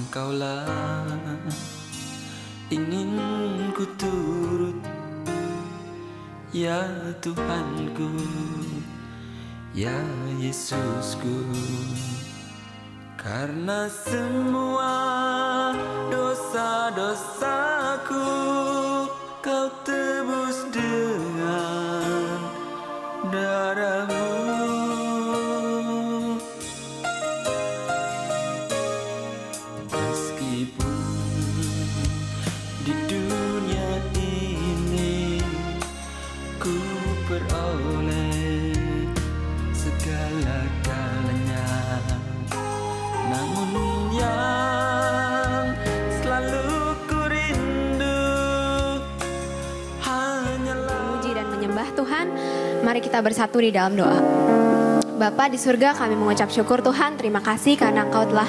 Engkaulah ingin ku turut, ya Tuhanku, ya Yesusku. Karena semua dosa-dosaku Kau tebus dengan darah-Mu. Meskipun di dunia ini ku peroleh segala-galanya, namun yang selalu ku rindu hanyalah Memuji dan menyembah Tuhan. Mari kita bersatu di dalam doa. Bapa di surga, kami mengucap syukur Tuhan. Terima kasih karena Engkau telah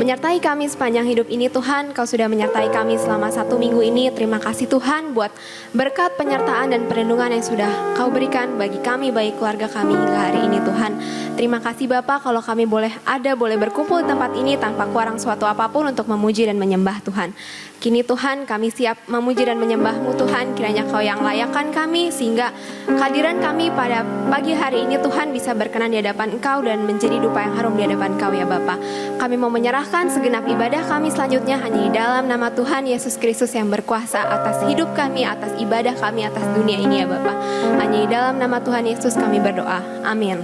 menyertai kami sepanjang hidup ini Tuhan. Kau sudah menyertai kami selama 1 minggu ini. Terima kasih Tuhan buat berkat penyertaan dan perlindungan yang sudah Kau berikan bagi kami, bagi keluarga kami hingga hari ini Tuhan. Terima kasih Bapa kalau kami boleh berkumpul di tempat ini tanpa kurang suatu apapun untuk memuji dan menyembah Tuhan. Kini Tuhan kami siap memuji dan menyembah-Mu Tuhan. Kiranya Kau yang layakkan kami sehingga kehadiran kami pada pagi hari ini Tuhan bisa berkenan di hadapan Engkau dan menjadi dupa yang harum di hadapan Kau ya Bapa. Kami mau menyerahkan segenap ibadah kami selanjutnya hanya di dalam nama Tuhan Yesus Kristus yang berkuasa atas hidup kami, atas ibadah kami, atas dunia ini ya Bapa. Hanya di dalam nama Tuhan Yesus kami berdoa. Amin.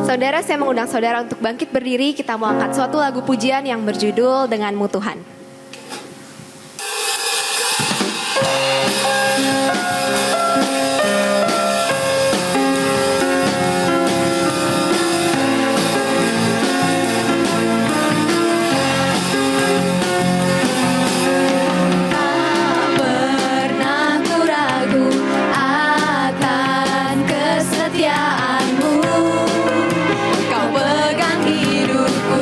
Saudara, saya mengundang saudara untuk bangkit berdiri. Kita mau angkat suatu lagu pujian yang berjudul Denganmu Tuhan. Kau pegang hidupku.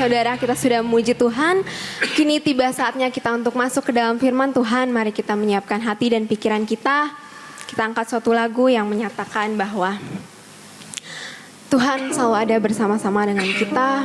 saudara kita sudah memuji Tuhan. Kini tiba saatnya kita untuk masuk ke dalam firman Tuhan. Mari kita menyiapkan hati dan pikiran kita. Kita angkat suatu lagu yang menyatakan bahwa Tuhan selalu ada bersama-sama dengan kita.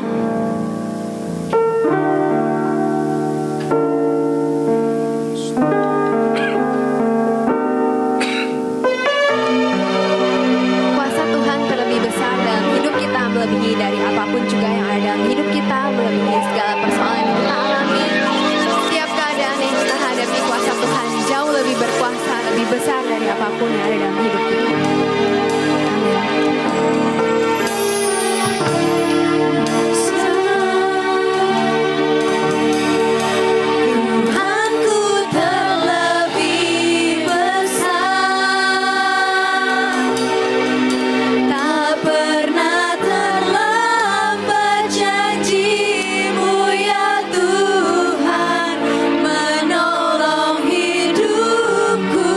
Kuasa Tuhan terlebih besar dalam hidup kita, melebihi dari apapun juga yang ada dalam hidup kita, melebihi segala persoalan yang kita alami. Setiap keadaan yang kita hadapi, kuasa Tuhan jauh lebih berkuasa, lebih besar dari apapun yang ada dalam hidup kita. Menolong hidupku.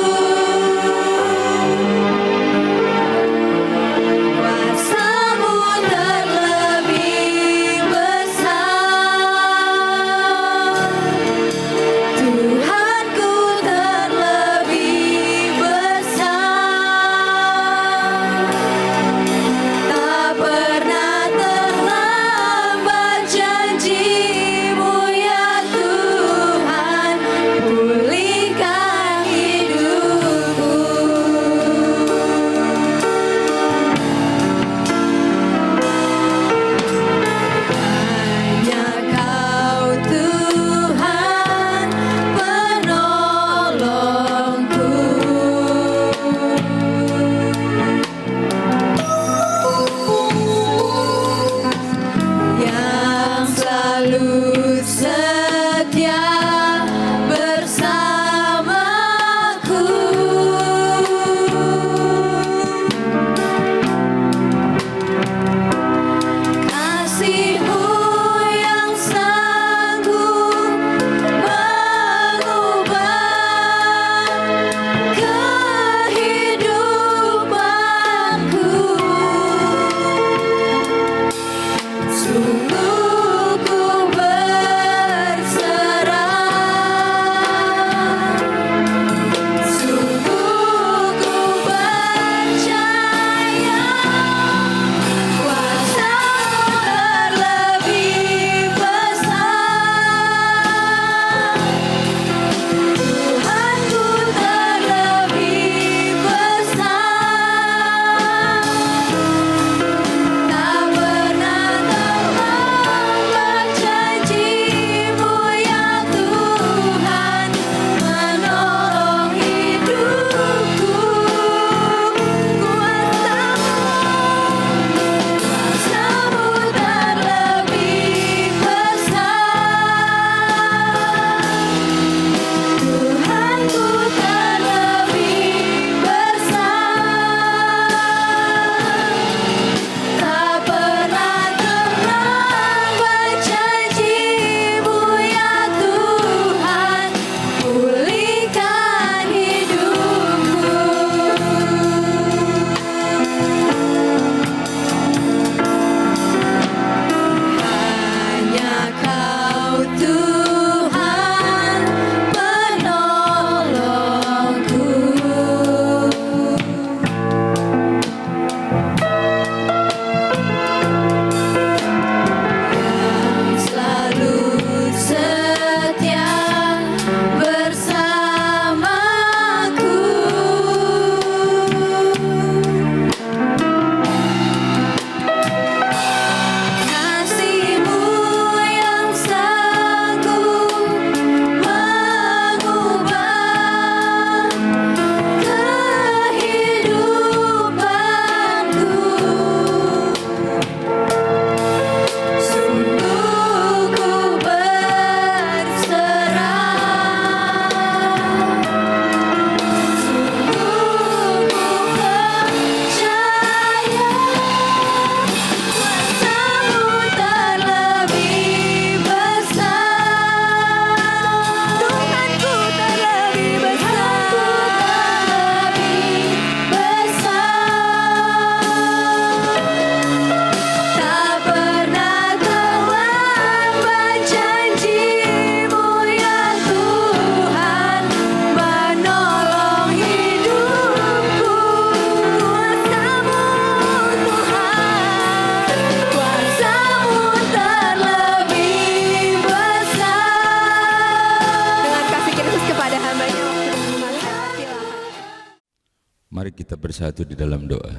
Mari kita bersatu di dalam doa.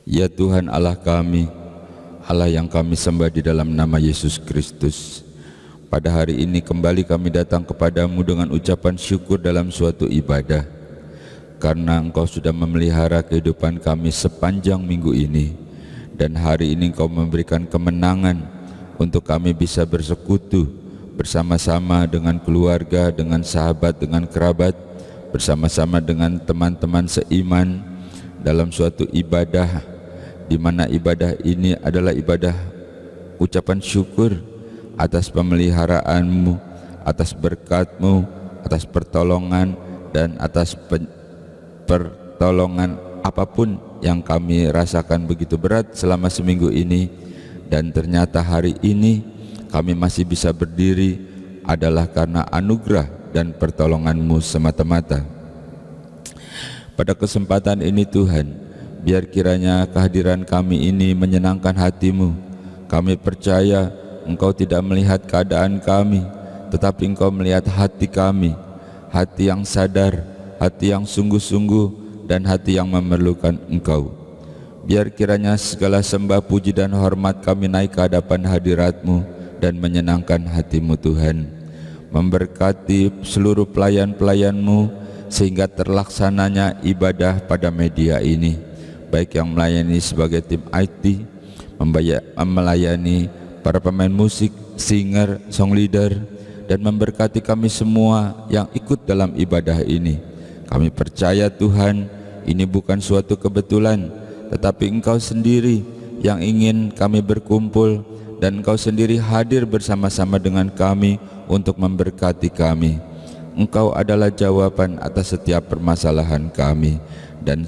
Ya Tuhan Allah kami, Allah yang kami sembah di dalam nama Yesus Kristus, pada hari ini kembali kami datang kepadamu dengan ucapan syukur dalam suatu ibadah, karena Engkau sudah memelihara kehidupan kami sepanjang minggu ini, dan hari ini Engkau memberikan kemenangan untuk kami bisa bersekutu bersama-sama dengan keluarga, dengan sahabat, dengan kerabat, bersama-sama dengan teman-teman seiman dalam suatu ibadah, di mana ibadah ini adalah ibadah ucapan syukur atas pemeliharaanmu, atas berkat-Mu, atas pertolongan, dan atas pertolongan apapun yang kami rasakan begitu berat selama seminggu ini. Dan ternyata hari ini kami masih bisa berdiri adalah karena anugerah dan pertolongan-Mu semata-mata. Pada kesempatan ini Tuhan, biar kiranya kehadiran kami ini menyenangkan hati-Mu. Kami percaya Engkau tidak melihat keadaan kami, tetapi Engkau melihat hati kami, hati yang sadar, hati yang sungguh-sungguh, dan hati yang memerlukan Engkau. Biar kiranya segala sembah, puji, dan hormat kami naik ke hadapan hadirat-Mu dan menyenangkan hati-Mu Tuhan. Memberkati seluruh pelayan-pelayan-Mu sehingga terlaksananya ibadah pada media ini, baik yang melayani sebagai tim IT, melayani para pemain musik, singer, song leader, dan memberkati kami semua yang ikut dalam ibadah ini. Kami percaya Tuhan, ini bukan suatu kebetulan, tetapi Engkau sendiri yang ingin kami berkumpul, dan Engkau sendiri hadir bersama-sama dengan kami untuk memberkati kami. Engkau adalah jawaban atas setiap permasalahan kami, dan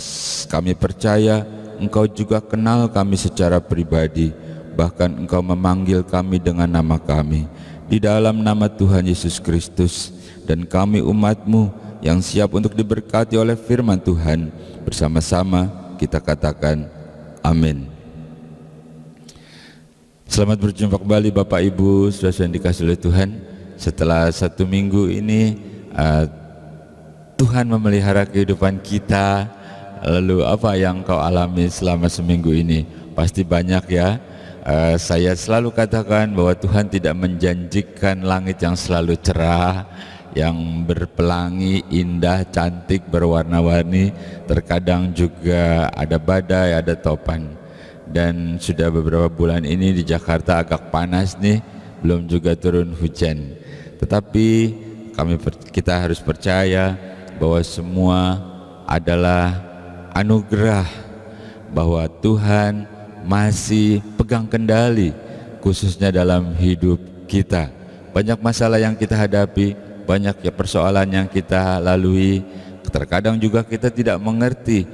kami percaya Engkau juga kenal kami secara pribadi, bahkan Engkau memanggil kami dengan nama kami. Di dalam nama Tuhan Yesus Kristus, dan kami umat-Mu yang siap untuk diberkati oleh firman Tuhan, bersama-sama kita katakan amin. Selamat berjumpa kembali Bapak Ibu, saudara yang dikasihi oleh Tuhan. Setelah satu minggu ini Tuhan memelihara kehidupan kita. Lalu apa yang kau alami selama seminggu ini? Pasti banyak ya. Saya selalu katakan bahwa Tuhan tidak menjanjikan langit yang selalu cerah, yang berpelangi, indah, cantik, berwarna-warni. Terkadang juga ada badai, ada topan. Dan sudah beberapa bulan ini di Jakarta agak panas nih, belum juga turun hujan. Tetapi kita harus percaya bahwa semua adalah anugerah, bahwa Tuhan masih pegang kendali, khususnya dalam hidup kita. Banyak masalah yang kita hadapi, banyak ya persoalan yang kita lalui. Terkadang juga kita tidak mengerti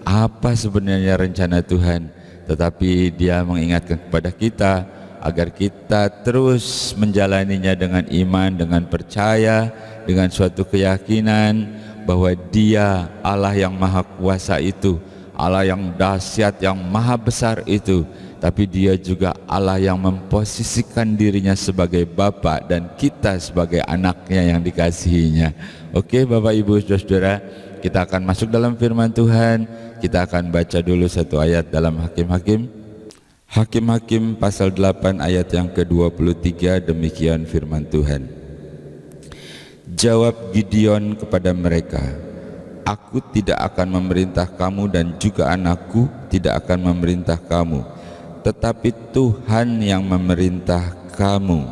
apa sebenarnya rencana Tuhan, tetapi Dia mengingatkan kepada kita agar kita terus menjalaninya dengan iman, dengan percaya, dengan suatu keyakinan bahwa Dia Allah yang maha kuasa itu, Allah yang dahsyat, yang maha besar itu, tapi Dia juga Allah yang memposisikan dirinya sebagai Bapa dan kita sebagai anaknya yang dikasihinya. Oke Bapak Ibu Saudara, kita akan masuk dalam firman Tuhan. Kita akan baca dulu satu ayat dalam Hakim-Hakim. Hakim-Hakim pasal 8 ayat yang ke-23, demikian firman Tuhan. Jawab Gideon kepada mereka, Aku tidak akan memerintah kamu dan juga anakku tidak akan memerintah kamu, tetapi Tuhan yang memerintah kamu.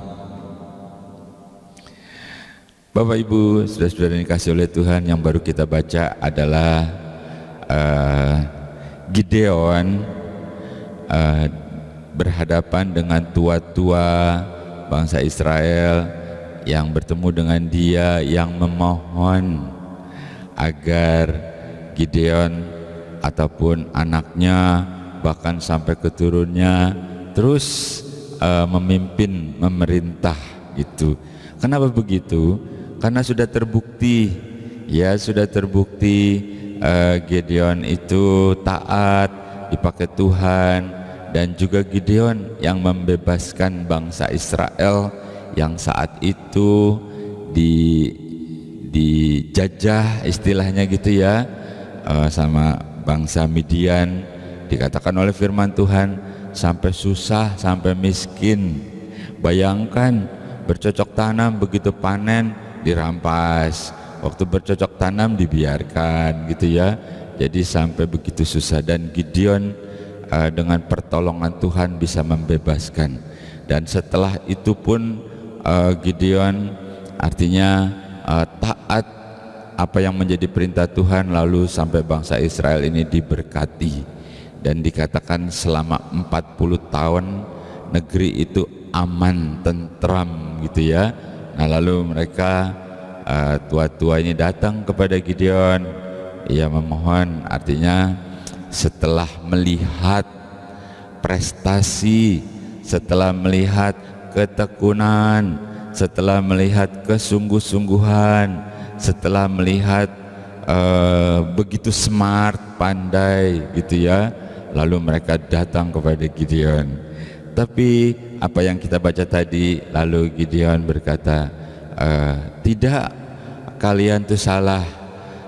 Bapak Ibu, saudara-saudara yang dikasihi oleh Tuhan, yang baru kita baca adalah Gideon berhadapan dengan tua-tua bangsa Israel yang bertemu dengan dia, yang memohon agar Gideon ataupun anaknya, bahkan sampai keturunnya terus memimpin, memerintah gitu. Kenapa begitu? Karena sudah terbukti, Gideon itu taat, dipakai Tuhan, dan juga Gideon yang membebaskan bangsa Israel yang saat itu dijajah istilahnya gitu ya, sama bangsa Midian, dikatakan oleh firman Tuhan sampai susah, sampai miskin. Bayangkan bercocok tanam, begitu panen dirampas, waktu bercocok tanam dibiarkan gitu ya. Jadi sampai begitu susah, dan Gideon dengan pertolongan Tuhan bisa membebaskan. Dan setelah itu pun Gideon artinya taat apa yang menjadi perintah Tuhan, lalu sampai bangsa Israel ini diberkati. Dan dikatakan selama 40 tahun negeri itu aman, tentram gitu ya. Nah lalu mereka tua-tua ini datang kepada Gideon, ia memohon, artinya setelah melihat prestasi, setelah melihat ketekunan, setelah melihat kesungguh-sungguhan, setelah melihat begitu smart, pandai gitu ya, lalu mereka datang kepada Gideon. Tapi apa yang kita baca tadi, lalu Gideon berkata, tidak, kalian itu salah,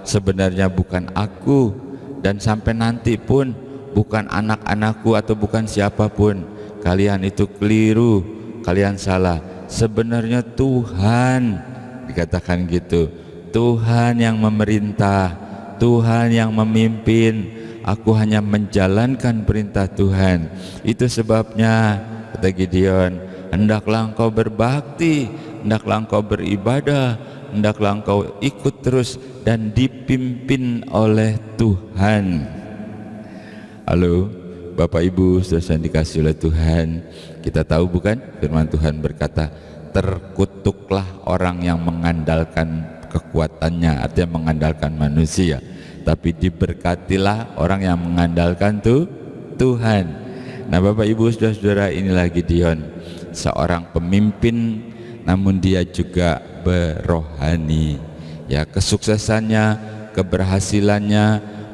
sebenarnya bukan aku, dan sampai nanti pun bukan anak-anakku atau bukan siapapun, kalian itu keliru, kalian salah, sebenarnya Tuhan. Dikatakan gitu, Tuhan yang memerintah, Tuhan yang memimpin, aku hanya menjalankan perintah Tuhan. Itu sebabnya, kata Gideon, hendaklah engkau berbakti, hendaklah engkau beribadah, hendaklah engkau ikut terus dan dipimpin oleh Tuhan. Halo Bapak Ibu, saudara yang dikasihi oleh Tuhan, kita tahu bukan, firman Tuhan berkata, terkutuklah orang yang mengandalkan kekuatannya, artinya mengandalkan manusia, tapi diberkatilah orang yang mengandalkan Tuhan. Nah Bapak Ibu saudara-saudara, inilah Gideon, seorang pemimpin namun dia juga berohani ya. Kesuksesannya, keberhasilannya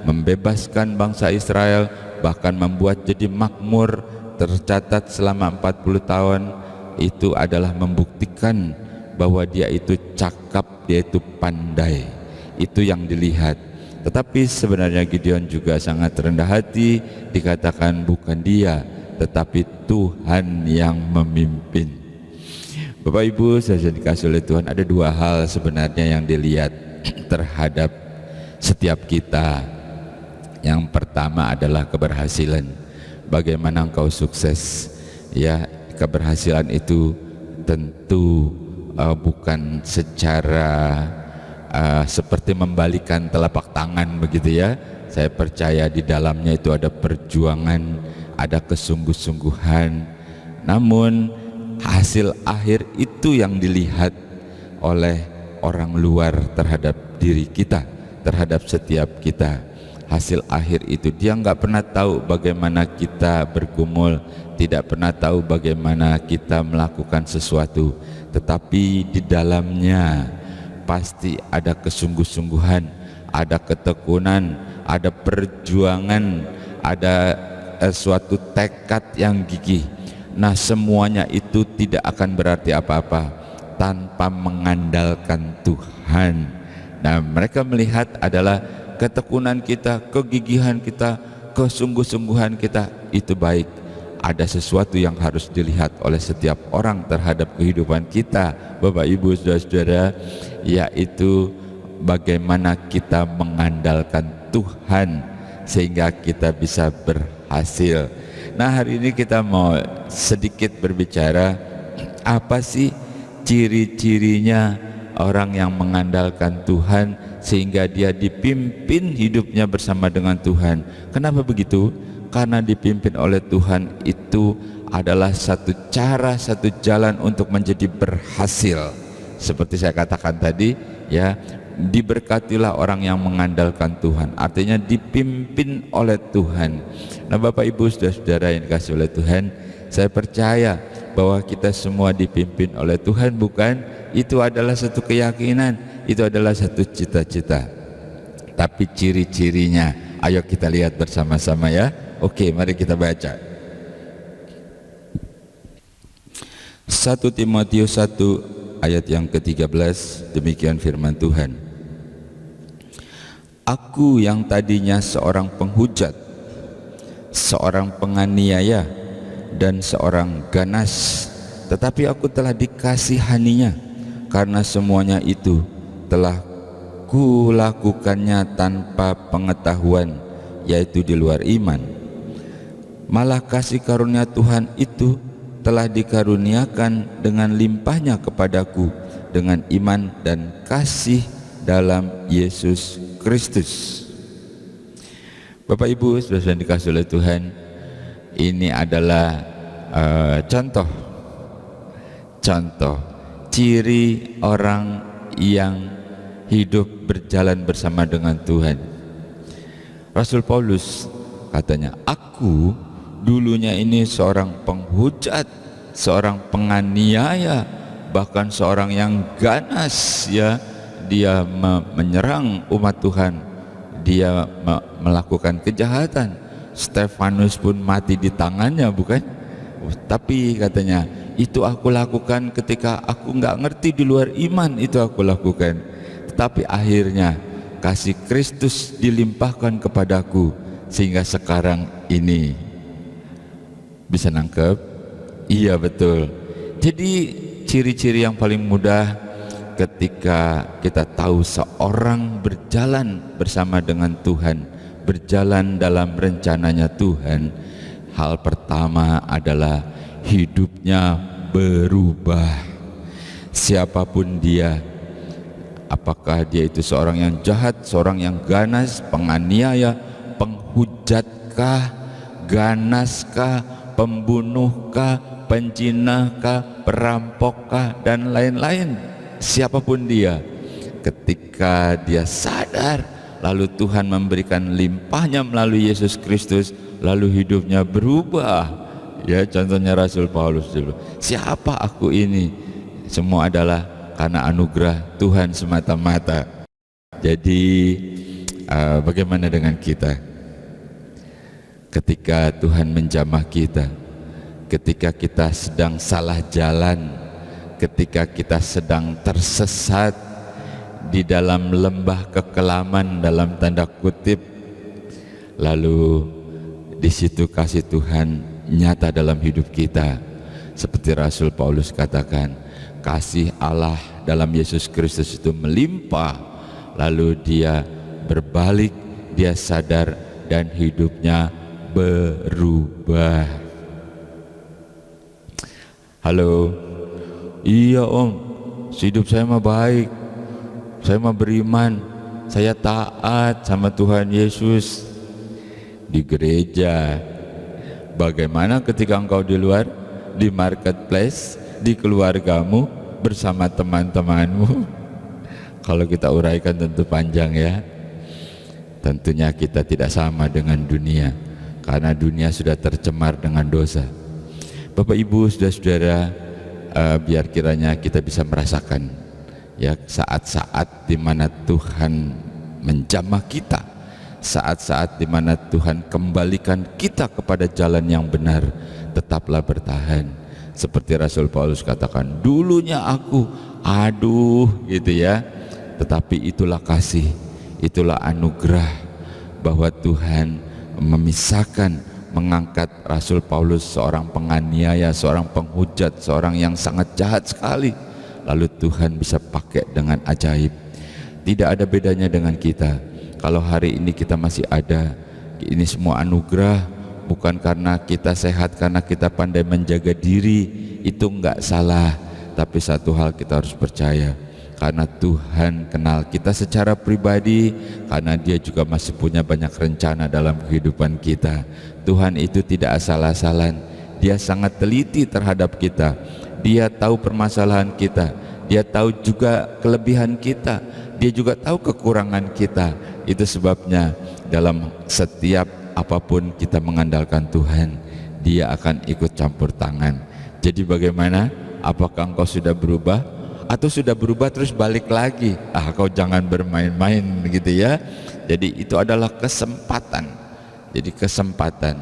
membebaskan bangsa Israel, bahkan membuat jadi makmur, tercatat selama 40 tahun, itu adalah membuktikan bahwa dia itu cakap, dia itu pandai. Itu yang dilihat. Tetapi sebenarnya Gideon juga sangat rendah hati, dikatakan bukan dia, tetapi Tuhan yang memimpin. Bapak Ibu, saya dikasih oleh Tuhan, ada dua hal sebenarnya yang dilihat terhadap setiap kita. Yang pertama adalah keberhasilan. Bagaimana engkau sukses? Ya, keberhasilan itu tentu bukan secara seperti membalikan telapak tangan begitu ya. Saya percaya di dalamnya itu ada perjuangan, ada kesungguh-sungguhan. Namun hasil akhir itu yang dilihat oleh orang luar terhadap diri kita, terhadap setiap kita. Hasil akhir itu dia nggak pernah tahu bagaimana kita bergumul, tidak pernah tahu bagaimana kita melakukan sesuatu, tetapi di dalamnya pasti ada kesungguh-sungguhan, ada ketekunan, ada perjuangan, ada suatu tekad yang gigih. Nah semuanya itu tidak akan berarti apa-apa tanpa mengandalkan Tuhan. Nah mereka melihat adalah ketekunan kita, kegigihan kita, kesungguh-sungguhan kita, itu baik. Ada sesuatu yang harus dilihat oleh setiap orang terhadap kehidupan kita, Bapak Ibu saudara-saudara, yaitu bagaimana kita mengandalkan Tuhan sehingga kita bisa berhasil. Nah hari ini kita mau sedikit berbicara apa sih ciri-cirinya orang yang mengandalkan Tuhan sehingga dia dipimpin hidupnya bersama dengan Tuhan. Kenapa begitu? Karena dipimpin oleh Tuhan itu adalah satu cara, satu jalan untuk menjadi berhasil. Seperti saya katakan tadi ya, diberkatilah orang yang mengandalkan Tuhan, artinya dipimpin oleh Tuhan. Nah Bapak Ibu saudara-saudara yang dikasihi oleh Tuhan, saya percaya bahwa kita semua dipimpin oleh Tuhan, bukan? Itu adalah satu keyakinan, itu adalah satu cita-cita. Tapi ciri-cirinya, ayo kita lihat bersama-sama ya. Oke, mari kita baca 1 Timotius 1 ayat yang ke-13, demikian firman Tuhan. Aku yang tadinya seorang penghujat, seorang penganiaya, dan seorang ganas, tetapi aku telah dikasihaninya, karena semuanya itu telah kulakukannya tanpa pengetahuan, yaitu di luar iman. Malah kasih karunia Tuhan itu telah dikaruniakan dengan limpahnya kepadaku dengan iman dan kasih dalam Yesus Kristus. Bapak Ibu sudah dikasih oleh Tuhan, ini adalah contoh ciri orang yang hidup berjalan bersama dengan Tuhan. Rasul Paulus katanya, aku dulunya ini seorang penghujat, seorang penganiaya, bahkan seorang yang ganas, ya. Dia menyerang umat Tuhan, dia melakukan kejahatan. Stefanus pun mati di tangannya, bukan? Tapi katanya, itu aku lakukan ketika aku nggak ngerti, di luar iman itu aku lakukan. Tetapi akhirnya kasih Kristus dilimpahkan kepadaku, sehingga sekarang ini bisa nangkep? Iya, betul. Jadi ciri-ciri yang paling mudah ketika kita tahu seorang berjalan bersama dengan Tuhan, berjalan dalam rencananya Tuhan, hal pertama adalah hidupnya berubah. Siapapun dia, apakah dia itu seorang yang jahat, seorang yang ganas, penganiaya, penghujatkah, ganaskah, pembunuhkah, penzinahkah, perampok,kah, dan lain-lain. Siapapun dia, ketika dia sadar, lalu Tuhan memberikan limpahnya melalui Yesus Kristus, lalu hidupnya berubah. Ya, contohnya Rasul Paulus dulu. Siapa aku ini? Semua adalah karena anugerah Tuhan semata-mata. Jadi bagaimana dengan kita? Ketika Tuhan menjamah kita, ketika kita sedang salah jalan, ketika kita sedang tersesat di dalam lembah kekelaman dalam tanda kutip, lalu di situ kasih Tuhan nyata dalam hidup kita. Seperti Rasul Paulus katakan, kasih Allah dalam Yesus Kristus itu melimpah, lalu dia berbalik, dia sadar dan hidupnya berubah. Halo, iya om, hidup saya mah baik, saya mah beriman, saya taat sama Tuhan Yesus di gereja. Bagaimana ketika engkau di luar, di marketplace, di keluargamu, bersama teman-temanmu? Kalau kita uraikan tentu panjang ya. Tentunya kita tidak sama dengan dunia, karena dunia sudah tercemar dengan dosa. Bapak Ibu, saudara-saudara, biar kiranya kita bisa merasakan ya saat-saat di mana Tuhan menjamah kita, saat-saat di mana Tuhan kembalikan kita kepada jalan yang benar. Tetaplah bertahan. Seperti Rasul Paulus katakan, dulunya aku aduh gitu ya, tetapi itulah kasih, itulah anugerah bahwa Tuhan memisahkan, mengangkat Rasul Paulus, seorang penganiaya, seorang penghujat, seorang yang sangat jahat sekali, lalu Tuhan bisa pakai dengan ajaib. Tidak ada bedanya dengan kita. Kalau hari ini kita masih ada, ini semua anugerah, bukan karena kita sehat, karena kita pandai menjaga diri, itu enggak salah. Tapi satu hal kita harus percaya, karena Tuhan kenal kita secara pribadi, karena Dia juga masih punya banyak rencana dalam kehidupan kita. Tuhan itu tidak asal-asalan, Dia sangat teliti terhadap kita. Dia tahu permasalahan kita, Dia tahu juga kelebihan kita, Dia juga tahu kekurangan kita. Itu sebabnya dalam setiap apapun kita mengandalkan Tuhan, Dia akan ikut campur tangan. Jadi bagaimana? Apakah engkau sudah berubah? Atau sudah berubah terus balik lagi? Kau jangan bermain-main gitu ya. Jadi itu adalah kesempatan. Jadi kesempatan.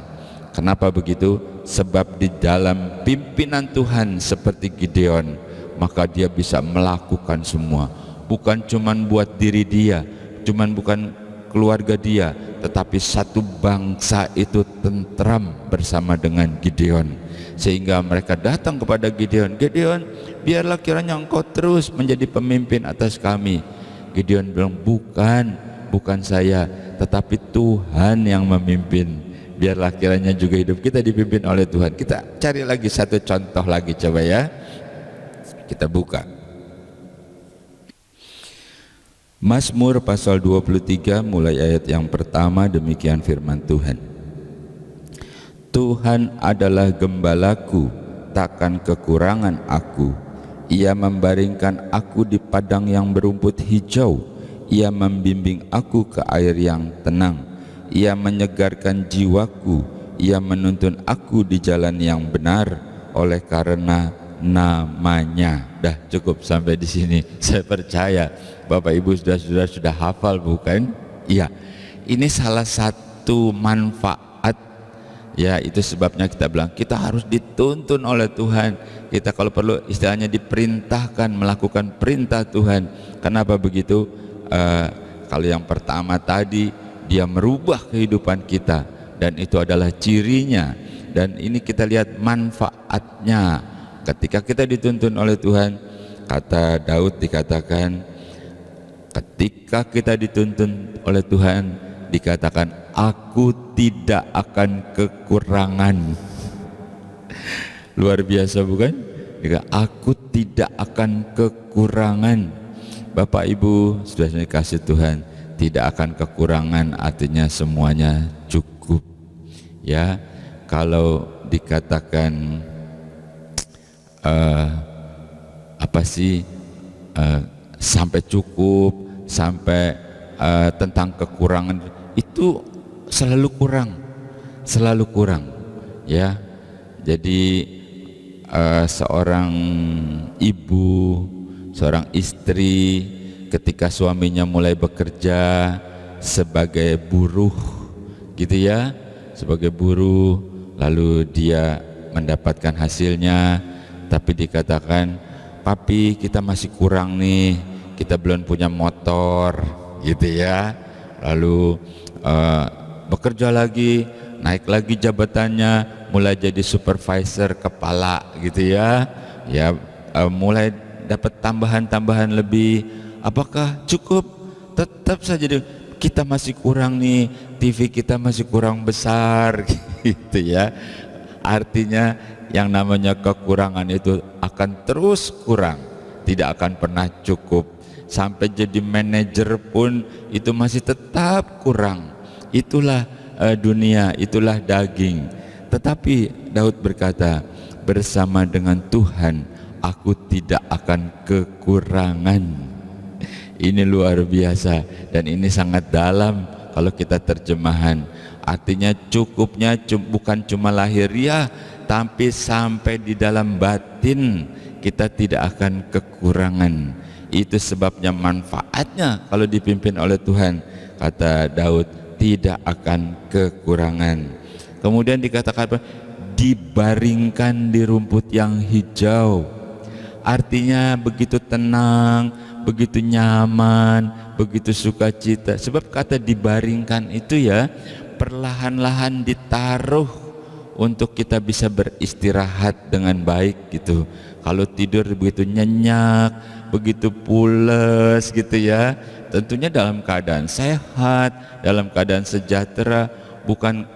Kenapa begitu? Sebab di dalam pimpinan Tuhan seperti Gideon, maka dia bisa melakukan semua. Bukan cuman buat diri dia, bukan keluarga dia, tetapi satu bangsa itu tentram bersama dengan Gideon. Sehingga mereka datang kepada Gideon, Gideon, biarlah kiranya engkau terus menjadi pemimpin atas kami. Gideon bilang, bukan saya, tetapi Tuhan yang memimpin. Biarlah kiranya juga hidup kita dipimpin oleh Tuhan. Kita cari lagi satu contoh lagi, coba ya. Kita buka Mazmur pasal 23 mulai ayat yang pertama. Demikian firman Tuhan. Tuhan adalah gembalaku, takkan kekurangan aku. Ia membaringkan aku di padang yang berumput hijau. Ia membimbing aku ke air yang tenang. Ia menyegarkan jiwaku. Ia menuntun aku di jalan yang benar oleh karena namanya. Dah cukup sampai di sini. Saya percaya Bapak Ibu sudah hafal, bukan? Iya. Ini salah satu manfaat, ya, itu sebabnya kita bilang kita harus dituntun oleh Tuhan. Kita kalau perlu istilahnya diperintahkan melakukan perintah Tuhan. Kenapa begitu? Kalau yang pertama tadi, dia merubah kehidupan kita, dan itu adalah cirinya. Dan ini kita lihat manfaatnya ketika kita dituntun oleh Tuhan. Kata Daud dikatakan, ketika kita dituntun oleh Tuhan, dikatakan aku tidak akan kekurangan. Luar biasa, bukan? Aku tidak akan kekurangan. Bapak Ibu sudah dikasih Tuhan, tidak akan kekurangan artinya semuanya cukup. Ya, kalau dikatakan sampai cukup, sampai tentang kekurangan, itu selalu kurang, ya. Jadi seorang ibu, seorang istri ketika suaminya mulai bekerja sebagai buruh, gitu ya, sebagai buruh, lalu dia mendapatkan hasilnya, tapi dikatakan, papi kita masih kurang nih, kita belum punya motor, gitu ya. Lalu bekerja lagi, naik lagi jabatannya, mulai jadi supervisor, kepala, gitu ya. Ya, mulai dapat tambahan lebih. Apakah cukup? Tetap saja kita masih kurang nih, TV kita masih kurang besar, gitu ya. Artinya yang namanya kekurangan itu akan terus kurang, tidak akan pernah cukup. Sampai jadi manajer pun itu masih tetap kurang. Itulah dunia, itulah daging. Tetapi Daud berkata, bersama dengan Tuhan aku tidak akan kekurangan. Ini luar biasa, dan ini sangat dalam kalau kita terjemahan. Artinya cukupnya bukan cuma lahiriah, tapi sampai di dalam batin kita tidak akan kekurangan. Itu sebabnya manfaatnya kalau dipimpin oleh Tuhan. Kata Daud, tidak akan kekurangan. Kemudian dikatakan dibaringkan di rumput yang hijau. Artinya begitu tenang, begitu nyaman, begitu sukacita. Sebab kata dibaringkan itu ya, perlahan-lahan ditaruh untuk kita bisa beristirahat dengan baik gitu. Kalau tidur begitu nyenyak, begitu pules gitu ya, tentunya dalam keadaan sehat, dalam keadaan sejahtera, bukan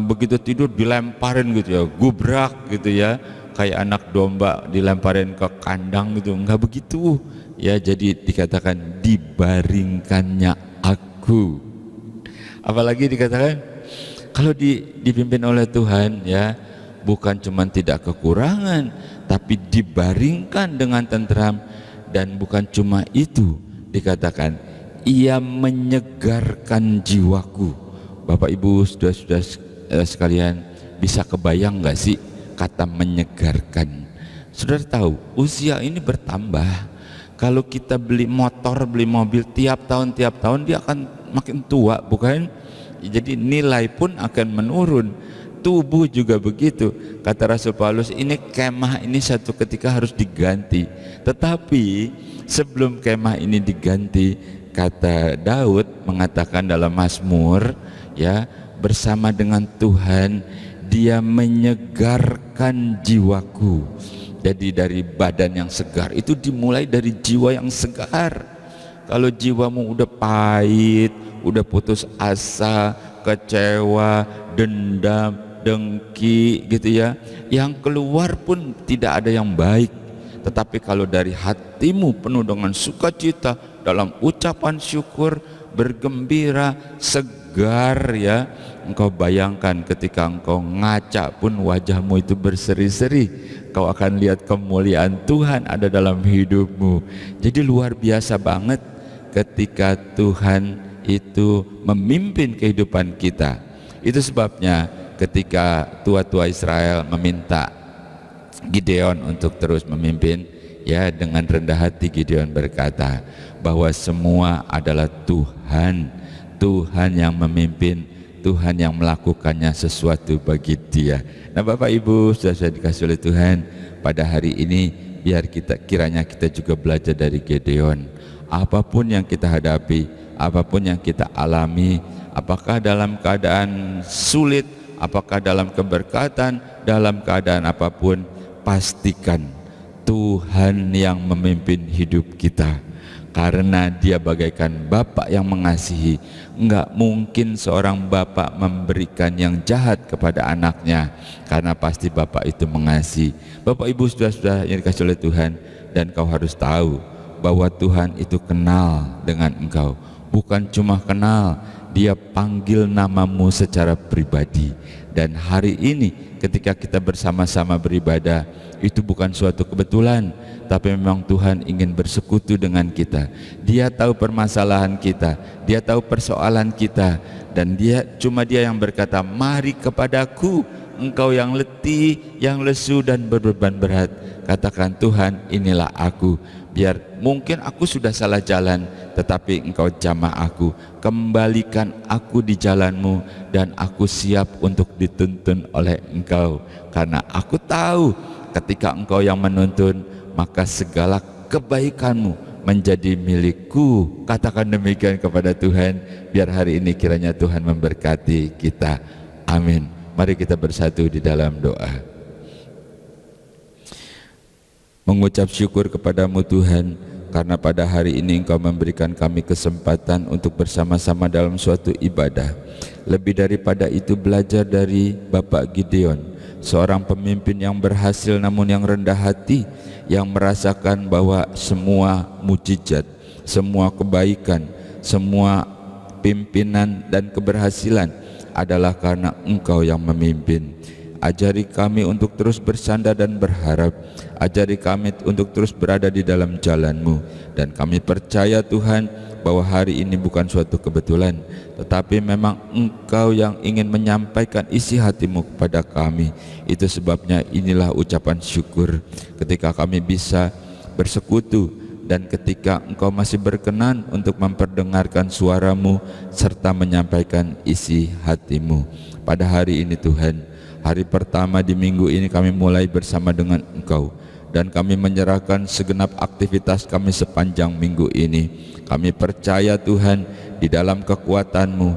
begitu tidur dilemparin gitu ya, gubrak gitu ya, kayak anak domba dilemparin ke kandang gitu, enggak begitu ya. Jadi dikatakan dibaringkannya aku. Apalagi dikatakan kalau dipimpin oleh Tuhan ya, bukan cuma tidak kekurangan, tapi dibaringkan dengan tentram. Dan bukan cuma itu, dikatakan ia menyegarkan jiwaku. Bapak Ibu sudah sekalian, bisa kebayang gak sih kata menyegarkan? Saudara tahu usia ini bertambah. Kalau kita beli motor, beli mobil tiap tahun dia akan makin tua, bukan? Jadi nilai pun akan menurun. Tubuh juga begitu. Kata Rasul Paulus, ini kemah ini satu ketika harus diganti. Tetapi sebelum kemah ini diganti, kata Daud mengatakan dalam Mazmur, ya, bersama dengan Tuhan Dia menyegarkan jiwaku. Jadi dari badan yang segar itu dimulai dari jiwa yang segar. Kalau jiwamu udah pahit, udah putus asa, kecewa, dendam, dengki gitu ya, yang keluar pun tidak ada yang baik. Tetapi kalau dari hatimu penuh dengan sukacita, dalam ucapan syukur, bergembira, segar ya, engkau bayangkan ketika engkau ngaca pun wajahmu itu berseri-seri, kau akan lihat kemuliaan Tuhan ada dalam hidupmu. Jadi luar biasa banget ketika Tuhan itu memimpin kehidupan kita. Itu sebabnya ketika tua-tua Israel meminta Gideon untuk terus memimpin, ya, dengan rendah hati Gideon berkata bahwa semua adalah Tuhan, Tuhan yang memimpin, Tuhan yang melakukannya sesuatu bagi dia. Nah Bapak Ibu sudah dikasih oleh Tuhan, pada hari ini biar kiranya kita juga belajar dari Gideon. Apapun yang kita hadapi, apapun yang kita alami, apakah dalam keadaan sulit, apakah dalam keberkatan, dalam keadaan apapun, pastikan Tuhan yang memimpin hidup kita, karena Dia bagaikan Bapa yang mengasihi. Enggak mungkin seorang Bapa memberikan yang jahat kepada anaknya, karena pasti Bapa itu mengasihi. Bapak Ibu sudah yang dikasih oleh Tuhan, dan kau harus tahu bahwa Tuhan itu kenal dengan engkau. Bukan cuma kenal, Dia panggil namamu secara pribadi. Dan hari ini ketika kita bersama-sama beribadah, itu bukan suatu kebetulan, tapi memang Tuhan ingin bersekutu dengan kita. Dia tahu permasalahan kita, Dia tahu persoalan kita, dan Dia yang berkata, mari kepadaku engkau yang letih, yang lesu dan berbeban berat. Katakan, Tuhan, inilah aku. Biar mungkin aku sudah salah jalan, tetapi engkau jamah aku, kembalikan aku di jalanmu, dan aku siap untuk dituntun oleh engkau. Karena aku tahu ketika engkau yang menuntun, maka segala kebaikanmu menjadi milikku. Katakan demikian kepada Tuhan, biar hari ini kiranya Tuhan memberkati kita. Amin. Mari kita bersatu di dalam doa. Mengucap syukur kepadamu Tuhan, karena pada hari ini Engkau memberikan kami kesempatan untuk bersama-sama dalam suatu ibadah. Lebih daripada itu, belajar dari Bapak Gideon, seorang pemimpin yang berhasil namun yang rendah hati, yang merasakan bahwa semua mujizat, semua kebaikan, semua pimpinan dan keberhasilan adalah karena Engkau yang memimpin. Ajari kami untuk terus bersandar dan berharap. Ajari kami untuk terus berada di dalam jalan-Mu. Dan kami percaya Tuhan bahwa hari ini bukan suatu kebetulan, tetapi memang Engkau yang ingin menyampaikan isi hati-Mu kepada kami. Itu sebabnya inilah ucapan syukur ketika kami bisa bersekutu, dan ketika Engkau masih berkenan untuk memperdengarkan suara-Mu serta menyampaikan isi hati-Mu. Pada hari ini Tuhan, hari pertama di minggu ini kami mulai bersama dengan Engkau, dan kami menyerahkan segenap aktivitas kami sepanjang minggu ini. Kami percaya Tuhan, di dalam kekuatan-Mu,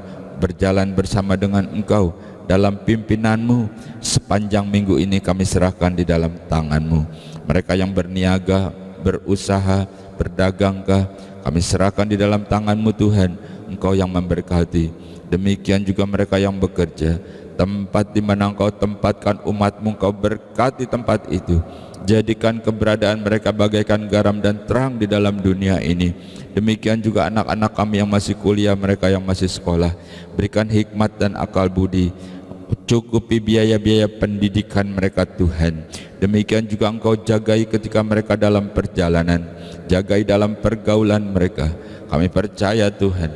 berjalan bersama dengan Engkau, dalam pimpinan-Mu, sepanjang minggu ini kami serahkan di dalam tangan-Mu. Mereka yang berniaga, berusaha, berdagangkah, kami serahkan di dalam tangan-Mu Tuhan. Engkau yang memberkati. Demikian juga mereka yang bekerja, tempat di mana Engkau tempatkan umat-Mu, Engkau berkati tempat itu. Jadikan keberadaan mereka bagaikan garam dan terang di dalam dunia ini. Demikian juga anak-anak kami yang masih kuliah, mereka yang masih sekolah. Berikan hikmat dan akal budi, cukupi biaya-biaya pendidikan mereka Tuhan. Demikian juga Engkau jagai ketika mereka dalam perjalanan, jagai dalam pergaulan mereka. Kami percaya Tuhan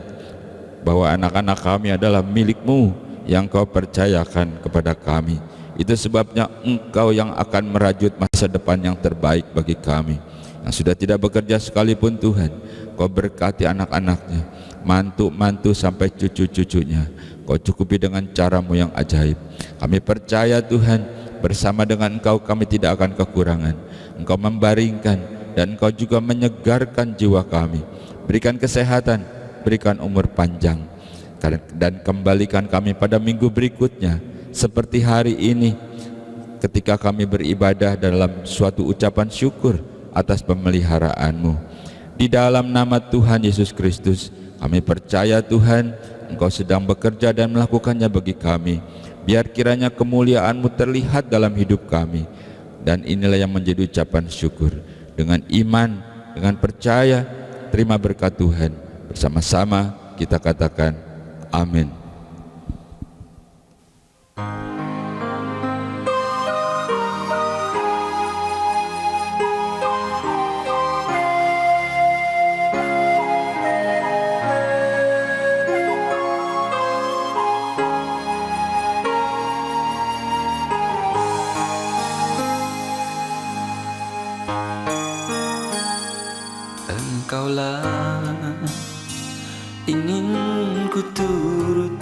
bahwa anak-anak kami adalah milik-Mu yang Kau percayakan kepada kami. Itu sebabnya Engkau yang akan merajut masa depan yang terbaik bagi kami. Yang sudah tidak bekerja sekalipun Tuhan, Kau berkati anak-anaknya, mantu-mantu sampai cucu-cucunya. Kau cukupi dengan cara-Mu yang ajaib. Kami percaya Tuhan, bersama dengan Engkau kami tidak akan kekurangan. Engkau membaringkan dan Engkau juga menyegarkan jiwa kami. berikan kesehatan, berikan umur panjang, dan kembalikan kami pada minggu berikutnya seperti hari ini ketika kami beribadah dalam suatu ucapan syukur atas pemeliharaan-Mu. Di dalam nama Tuhan Yesus Kristus, kami percaya Tuhan, Engkau sedang bekerja dan melakukannya bagi kami. Biar kiranya kemuliaan-Mu terlihat dalam hidup kami. Dan inilah yang menjadi ucapan syukur. Dengan iman, dengan percaya, terima berkat Tuhan. Bersama-sama kita katakan amin. Engkaulah ingin ku turut,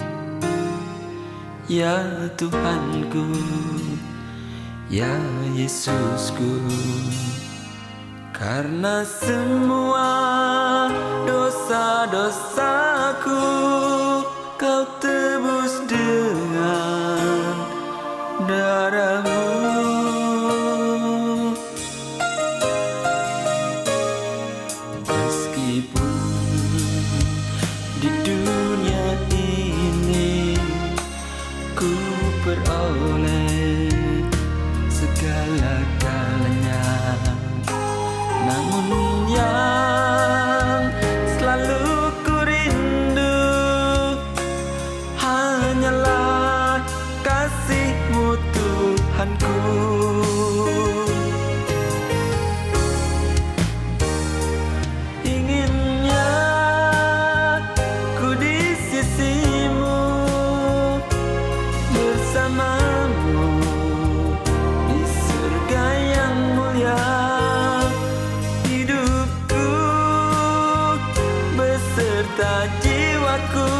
ya Tuhanku, ya Yesusku. Karena semua dosa-dosaku Kau tebus dengan darah-Mu. Meskipun di dunia ini ku peroleh segala-galanya, namun yang selalu ku rindu hanyalah kasih-Mu Tuhanku. Inginnya ku di sisi-Mu, bersama-Mu di surga yang mulia. Hidupku beserta jiwaku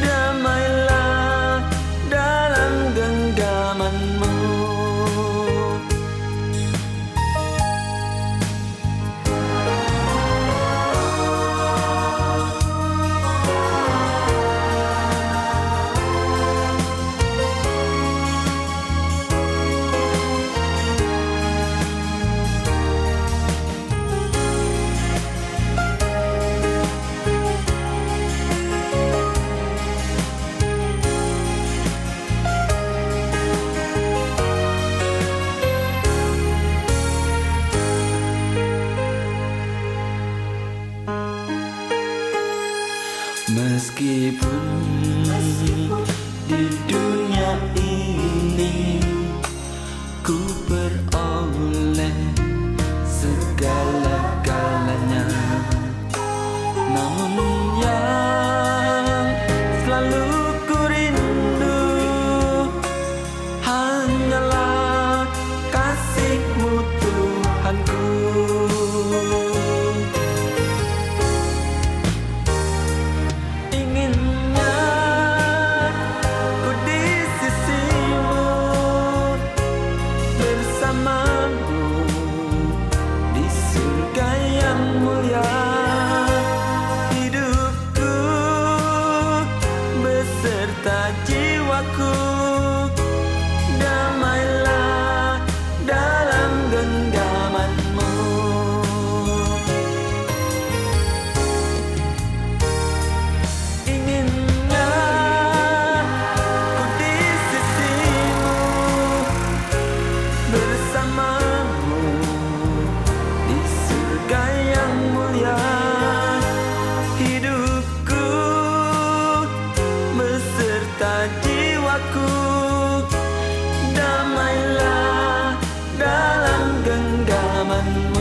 damailah dalam genggaman-Mu. Meskipun di dunia ini ku peroleh segala-galanya, namun yang selalu ku rindu hanyalah kasih-Mu Tuhanku. Inginnya ku di sisi-Mu, bersama-Mu di surga yang mulia. Hidupku beserta jiwaku damailah dalam genggaman-Mu. Inginnya ku di sisi-Mu, bersama-Mu di surga yang mulia. Hidupku beserta jiwaku damailah dalam genggaman-Mu.